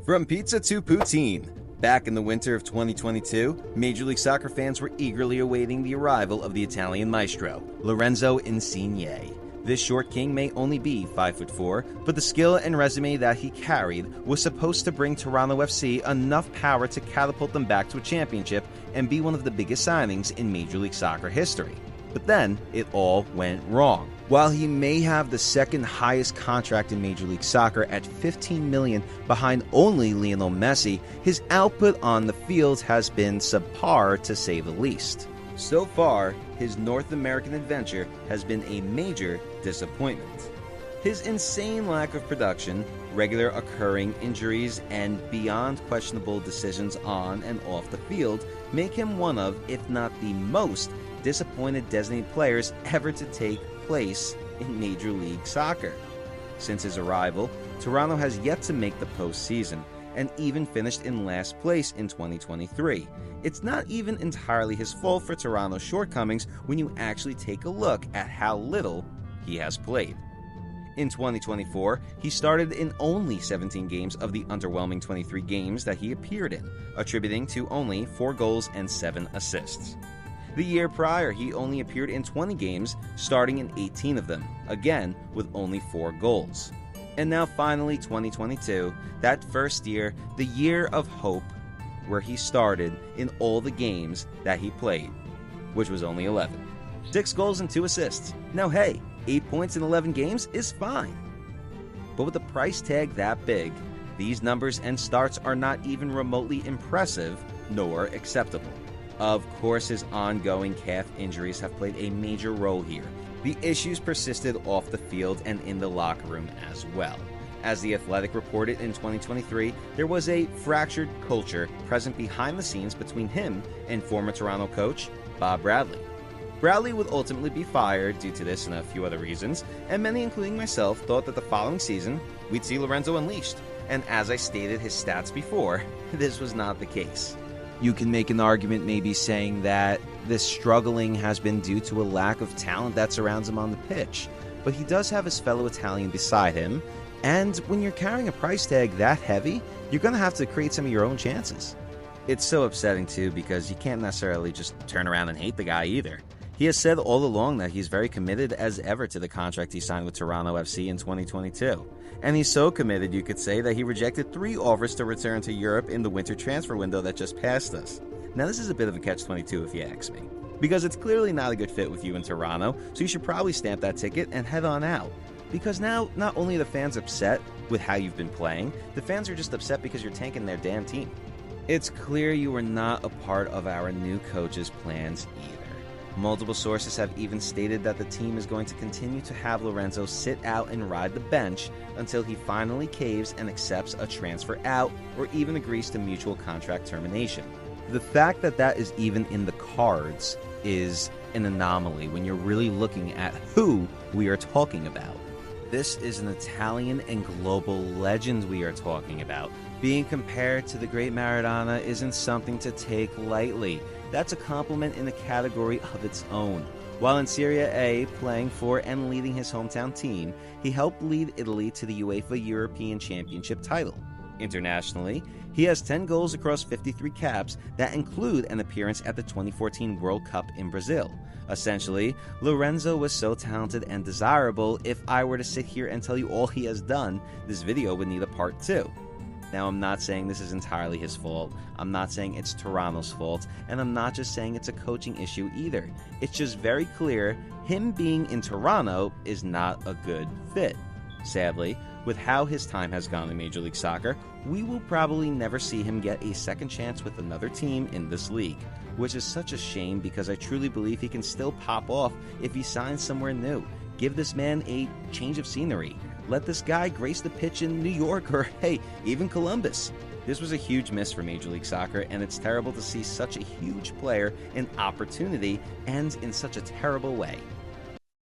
From pizza to poutine. Back in the winter of 2022, Major League Soccer fans were eagerly awaiting the arrival of the Italian Maestro, Lorenzo Insigne. This short king may only be 5'4", but the skill and resume that he carried was supposed to bring Toronto FC enough power to catapult them back to a championship and be one of the biggest signings in Major League Soccer history. But then, it all went wrong. While he may have the second highest contract in Major League Soccer at $15 million behind only Lionel Messi, his output on the field has been subpar to say the least. So far, his North American adventure has been a major disappointment. His insane lack of production, regular occurring injuries, and beyond questionable decisions on and off the field make him one of, if not the most, disappointed designated players ever to take place in Major League Soccer. Since his arrival, Toronto has yet to make the postseason, and even finished in last place in 2023. It's not even entirely his fault for Toronto's shortcomings when you actually take a look at how little he has played. In 2024, he started in only 17 games of the underwhelming 23 games that he appeared in, attributing to only 4 goals and 7 assists. The year prior, he only appeared in 20 games, starting in 18 of them, again with only 4 goals. And now finally 2022, that first year, the year of hope, where he started in all the games that he played, which was only 11. 6 goals and 2 assists. Now hey, 8 points in 11 games is fine. But with a price tag that big, these numbers and starts are not even remotely impressive nor acceptable. Of course, his ongoing calf injuries have played a major role here. The issues persisted off the field and in the locker room as well. As The Athletic reported in 2023, there was a fractured culture present behind the scenes between him and former Toronto coach Bob Bradley. Bradley would ultimately be fired due to this and a few other reasons, and many, including myself, thought that the following season we'd see Lorenzo unleashed. And as I stated his stats before, this was not the case. You can make an argument maybe saying that this struggling has been due to a lack of talent that surrounds him on the pitch, but he does have his fellow Italian beside him, and when you're carrying a price tag that heavy, you're going to have to create some of your own chances. It's so upsetting too because you can't necessarily just turn around and hate the guy either. He has said all along that he's very committed as ever to the contract he signed with Toronto FC in 2022. And he's so committed, you could say, that he rejected 3 offers to return to Europe in the winter transfer window that just passed us. Now this is a bit of a catch-22 if you ask me, because it's clearly not a good fit with you in Toronto, so you should probably stamp that ticket and head on out. Because now, not only are the fans upset with how you've been playing, the fans are just upset because you're tanking their damn team. It's clear you were not a part of our new coach's plans either. Multiple sources have even stated that the team is going to continue to have Lorenzo sit out and ride the bench until he finally caves and accepts a transfer out or even agrees to mutual contract termination. The fact that that is even in the cards is an anomaly when you're really looking at who we are talking about. This is an Italian and global legend we are talking about. Being compared to the great Maradona isn't something to take lightly. That's a compliment in a category of its own. While in Serie A, playing for and leading his hometown team, he helped lead Italy to the UEFA European Championship title. Internationally, he has 10 goals across 53 caps that include an appearance at the 2014 World Cup in Brazil. Essentially, Lorenzo was so talented and desirable, if I were to sit here and tell you all he has done, this video would need a part 2. Now, I'm not saying this is entirely his fault, I'm not saying it's Toronto's fault, and I'm not just saying it's a coaching issue either. It's just very clear him being in Toronto is not a good fit. Sadly, with how his time has gone in Major League Soccer, we will probably never see him get a second chance with another team in this league, which is such a shame because I truly believe he can still pop off if he signs somewhere new. Give this man a change of scenery. Let this guy grace the pitch in New York or, hey, even Columbus. This was a huge miss for Major League Soccer, and it's terrible to see such a huge player and opportunity end in such a terrible way.